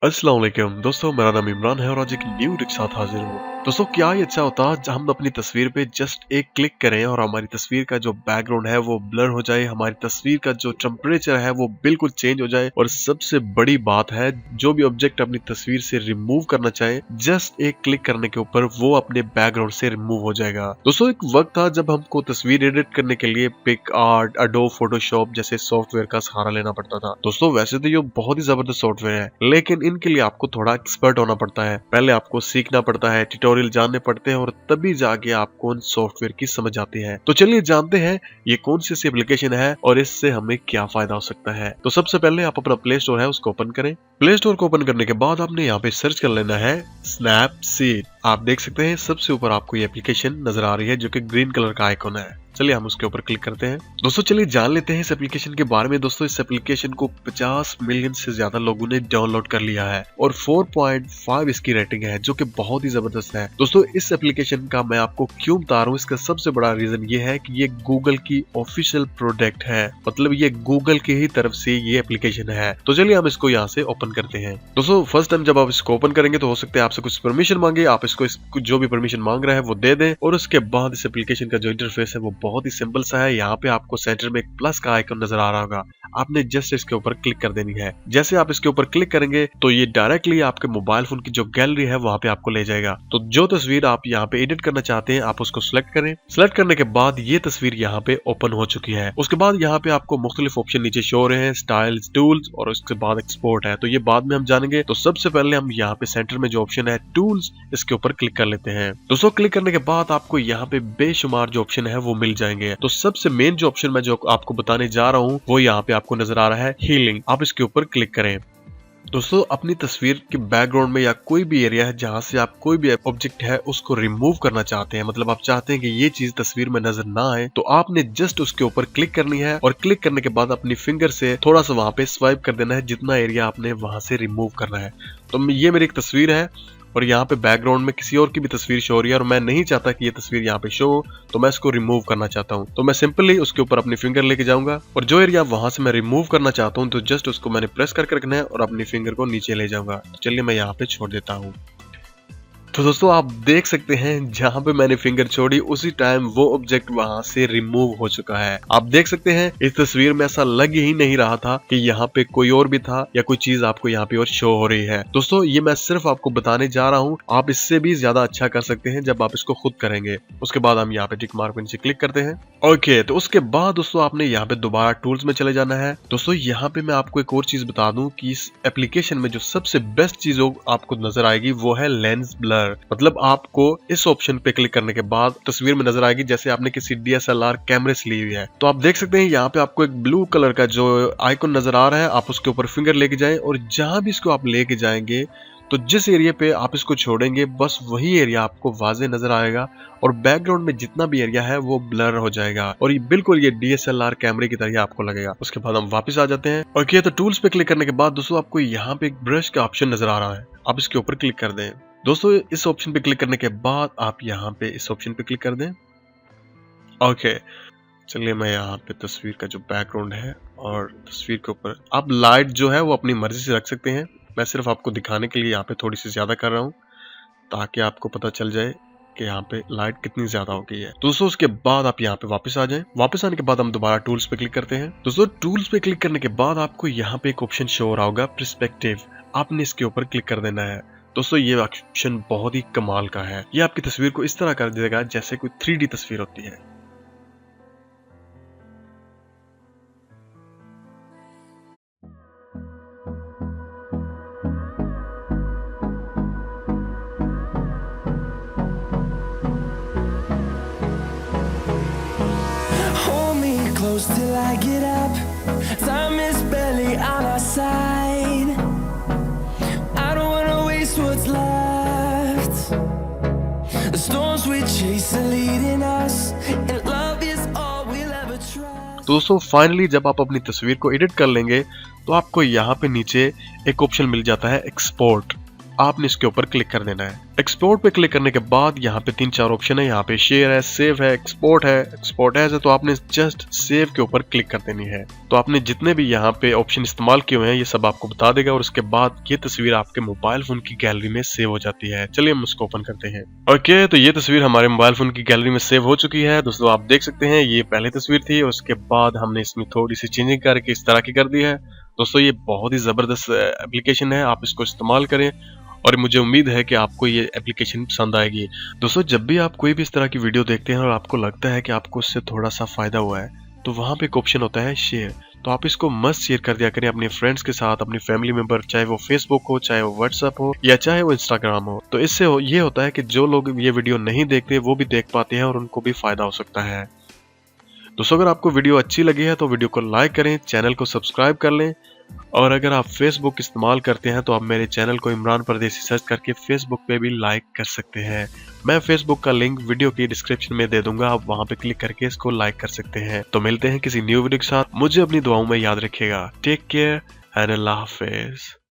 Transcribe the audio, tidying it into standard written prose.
अस्सलाम वालेकुम दोस्तों, मेरा नाम इमरान है और आज एक न्यू के साथ हाजिर हूँ। दोस्तों क्या ही अच्छा होता जब हम अपनी तस्वीर पे जस्ट एक क्लिक करें और हमारी तस्वीर का जो बैकग्राउंड है वो ब्लर हो जाए, हमारी तस्वीर का जो टेम्परेचर है वो बिल्कुल चेंज हो जाए। और सबसे बड़ी बात है, जो भी ऑब्जेक्ट अपनी तस्वीर से रिमूव करना चाहे जस्ट एक क्लिक करने के ऊपर वो अपने बैकग्राउंड से रिमूव हो जाएगा। दोस्तों एक वक्त था जब हमको तस्वीर एडिट करने के लिए पिक आर्ट, एडोब फोटोशॉप जैसे सॉफ्टवेयर का सहारा लेना पड़ता था। दोस्तों वैसे तो ये बहुत ही जबरदस्त सॉफ्टवेयर है, लेकिन इनके लिए आपको थोड़ा एक्सपर्ट होना पड़ता है। पहले आपको सीखना पड़ता है, ट्यूटोरियल जानने पड़ते हैं और तभी जाके आपको उन सॉफ्टवेयर की समझ आती है। तो चलिए जानते हैं ये कौन सी ऐसी एप्लीकेशन है और इससे हमें क्या फायदा हो सकता है। तो सबसे पहले आप अपना प्ले स्टोर है उसको ओपन करें। प्ले स्टोर को ओपन करने के बाद आपने यहाँ पे सर्च कर लेना है स्नैपसीड। आप देख सकते हैं सबसे ऊपर आपको ये एप्लीकेशन नजर आ रही है जो कि ग्रीन कलर का आइकॉन है। चलिए हम उसके ऊपर क्लिक करते हैं। दोस्तों चलिए जान लेते हैं इस एप्लीकेशन के बारे में। दोस्तों इस एप्लीकेशन को 50 मिलियन से ज्यादा लोगों ने डाउनलोड कर लिया है और 4.5 इसकी रेटिंग है जो कि बहुत ही जबरदस्त है। दोस्तों इस एप्लीकेशन का मैं आपको क्यों बता रहा हूँ, इसका सबसे बड़ा रीजन ये है कि ये गूगल की ऑफिशियल प्रोडक्ट है, मतलब ये गूगल की ही तरफ से ये एप्लीकेशन है। तो चलिए हम इसको यहाँ से ओपन करते हैं। दोस्तों फर्स्ट टाइम जब आप इसको ओपन करेंगे तो हो सकता है आपसे कुछ परमिशन मांगे, आप इसको जो भी परमिशन मांग रहा है वो दे दें। और उसके बाद इस एप्लीकेशन का जो इंटरफेस है वो बहुत ही सिंपल सा है। यहाँ पे आपको सेंटर में एक प्लस का आइकन नजर आ रहा होगा, आपने जस्ट इसके ऊपर क्लिक कर देनी है। जैसे आप इसके ऊपर क्लिक करेंगे तो ये डायरेक्टली आपके मोबाइल फोन की जो गैलरी है वहां पे आपको ले जाएगा। तो जो तस्वीर आप यहाँ पे एडिट करना चाहते हैं आप उसको सिलेक्ट करें। सिलेक्ट करने के बाद ये तस्वीर यहाँ पे ओपन हो चुकी है। उसके बाद यहाँ पे आपको मुख्तलिफ ऑप्शन नीचे शो हो रहे हैं, स्टाइल्स, टूल्स और उसके बाद एक्सपोर्ट है। तो ये बाद में हम जानेंगे। तो सबसे पहले हम यहाँ पे सेंटर में जो ऑप्शन है टूल्स, इसके ऊपर क्लिक कर लेते हैं। दोस्तों क्लिक करने के बाद आपको यहाँ पे बेशुमार जो ऑप्शन है वो मिल जाएंगे। तो सबसे मेन जो ऑप्शन मैं जो आपको बताने जा रहा हूँ वो यहाँ पे आपको नजर आ रहा है हीलिंग। आप इसके ऊपर क्लिक करें। दोस्तों अपनी तस्वीर के बैकग्राउंड में या कोई भी एरिया है जहां से आप कोई भी ऑब्जेक्ट है उसको रिमूव करना चाहते हैं, मतलब आप चाहते हैं कि ये चीज तस्वीर में नजर ना आए, तो आपने जस्ट उसके ऊपर क्लिक करनी है और क्लिक करने के बाद अपनी फिंगर से थोड़ा सा वहां पे स्वाइप कर देना है जितना एरिया आपने वहां से रिमूव करना है। तो ये मेरी एक तस्वीर है और यहाँ पे बैकग्राउंड में किसी और की भी तस्वीर शो हो रही है और मैं नहीं चाहता कि ये तस्वीर यहाँ पे शो हो, तो मैं इसको रिमूव करना चाहता हूँ। तो मैं सिंपली उसके ऊपर अपनी फिंगर लेके जाऊंगा और जो एरिया वहां से मैं रिमूव करना चाहता हूँ तो जस्ट उसको मैंने प्रेस करके रखना है और अपनी फिंगर को नीचे ले जाऊंगा। तो चलिए मैं यहाँ पे छोड़ देता हूँ। तो दोस्तों आप देख सकते हैं जहां पे मैंने फिंगर छोड़ी उसी टाइम वो ऑब्जेक्ट वहां से रिमूव हो चुका है। आप देख सकते हैं इस तस्वीर में ऐसा लग ही नहीं रहा था कि यहाँ पे कोई और भी था या कोई चीज आपको यहाँ पे और शो हो रही है। दोस्तों ये मैं सिर्फ आपको बताने जा रहा हूँ, आप इससे भी ज्यादा अच्छा कर सकते हैं जब आप इसको खुद करेंगे। उसके बाद हम यहाँ पे टिक मार्क पे नीचे क्लिक करते हैं। ओके तो उसके बाद दोस्तों आपने यहाँ पे दोबारा टूल्स में चले जाना है। दोस्तों यहाँ पे मैं आपको एक और चीज बता दूं कि इस एप्लीकेशन में जो सबसे बेस्ट चीज आपको नजर आएगी वो है लेंस ब्लर। मतलब आपको इस ऑप्शन पे क्लिक करने के बाद तस्वीर में नजर आएगी जैसे आपने किसी DSLR कैमरे से ली हुई है। तो आप देख सकते हैं यहाँ पे आपको एक ब्लू कलर का जो आइकन नजर आ रहा है, आप उसके ऊपर फिंगर लेके जाएं और जहां भी इसको आप लेके जाएंगे तो जिस एरिया पे आप इसको छोड़ेंगे बस वही एरिया आपको वाज़े नजर आएगा और बैकग्राउंड में जितना भी एरिया है वो ब्लर हो जाएगा और ये बिल्कुल ये DSLR कैमरे की तरह आपको लगेगा। उसके बाद हम वापस आ जाते हैं। ओके तो टूल्स पे क्लिक करने के बाद दोस्तों आपको यहाँ पे एक ब्रश का ऑप्शन नजर आ रहा है, आप इसके ऊपर क्लिक कर दें। दोस्तों इस ऑप्शन पे क्लिक करने के बाद आप यहाँ पे इस ऑप्शन पे क्लिक कर दें। ओके चलिए मैं यहाँ पे तस्वीर का जो बैकग्राउंड है और तस्वीर के ऊपर आप लाइट जो है वो अपनी मर्जी से रख सकते हैं। मैं सिर्फ आपको दिखाने के लिए यहाँ पे थोड़ी सी ज्यादा कर रहा हूँ ताकि आपको पता चल जाए कि यहाँ पे लाइट कितनी ज्यादा हो गई है। दोस्तों उसके बाद आप यहाँ पे वापस आ जाएं। वापस आने के बाद हम दोबारा टूल्स पे क्लिक करते हैं। दोस्तों टूल्स पे क्लिक करने के बाद आपको यहाँ पे एक ऑप्शन शो हो रहा होगा पर्सपेक्टिव, आपने इसके ऊपर क्लिक कर देना है। दोस्तों ये ऑप्शन बहुत ही कमाल का है, ये आपकी तस्वीर को इस तरह कर देगा जैसे कोई 3D तस्वीर होती है। Close till I get up. Time is barely on our side. I don't wanna waste what's left. The storms we chase are leading us, and love is all we'll ever trust. दोस्तों finally जब आप अपनी तस्वीर को edit कर लेंगे तो आपको यहाँ पे नीचे एक ऑप्शन मिल जाता है एक्सपोर्ट। आपने इसके ऊपर क्लिक कर देना है। एक्सपोर्ट पे क्लिक करने के बाद यहाँ पे 3-4 ऑप्शन है। यहाँ पे शेयर है, सेव है, एक्सपोर्ट है, एक्सपोर्ट एज है। तो आपने जस्ट सेव के ऊपर क्लिक कर देनी है। तो आपने जितने भी यहाँ पे ऑप्शन इस्तेमाल किए हुए हैं ये सब आपको बता देगा और उसके बाद ये तस्वीर आपके मोबाइल फोन की गैलरी में सेव हो जाती है। चलिए हम उसको ओपन करते हैं। ओके, तो ये तस्वीर हमारे मोबाइल फोन की गैलरी में सेव हो चुकी है। दोस्तों आप देख सकते हैं ये पहली तस्वीर थी और उसके बाद हमने इसमें थोड़ी सी चेंजिंग करके इस तरह की कर दी है। दोस्तों ये बहुत ही जबरदस्त एप्लीकेशन है, आप इसको इस्तेमाल करें और मुझे उम्मीद है कि आपको ये एप्लीकेशन पसंद आएगी। दोस्तों जब भी आप कोई भी इस तरह की वीडियो देखते हैं और आपको लगता है कि आपको उससे थोड़ा सा फायदा हुआ है तो वहाँ पे एक ऑप्शन होता है शेयर। तो आप इसको मस्ट शेयर कर दिया करें अपने फ्रेंड्स के साथ, अपनी फैमिली मेंबर, चाहे वो फेसबुक हो, चाहे वो व्हाट्सएप हो या चाहे वो इंस्टाग्राम हो। तो इससे ये होता है कि जो लोग ये वीडियो नहीं देखते वो भी देख पाते हैं और उनको भी फायदा हो सकता है। दोस्तों अगर आपको वीडियो अच्छी लगी है तो वीडियो को लाइक करें, चैनल को सब्सक्राइब कर लें और अगर आप फेसबुक इस्तेमाल करते हैं तो आप मेरे चैनल को इमरान परदेसी सर्च करके फेसबुक पे भी लाइक कर सकते हैं। मैं फेसबुक का लिंक वीडियो की डिस्क्रिप्शन में दे दूंगा, आप वहां पे क्लिक करके इसको लाइक कर सकते हैं। तो मिलते हैं किसी न्यू वीडियो के साथ, मुझे अपनी दुआओं में याद रखिएगा। टेक केयर एंड अल्लाह हाफिज।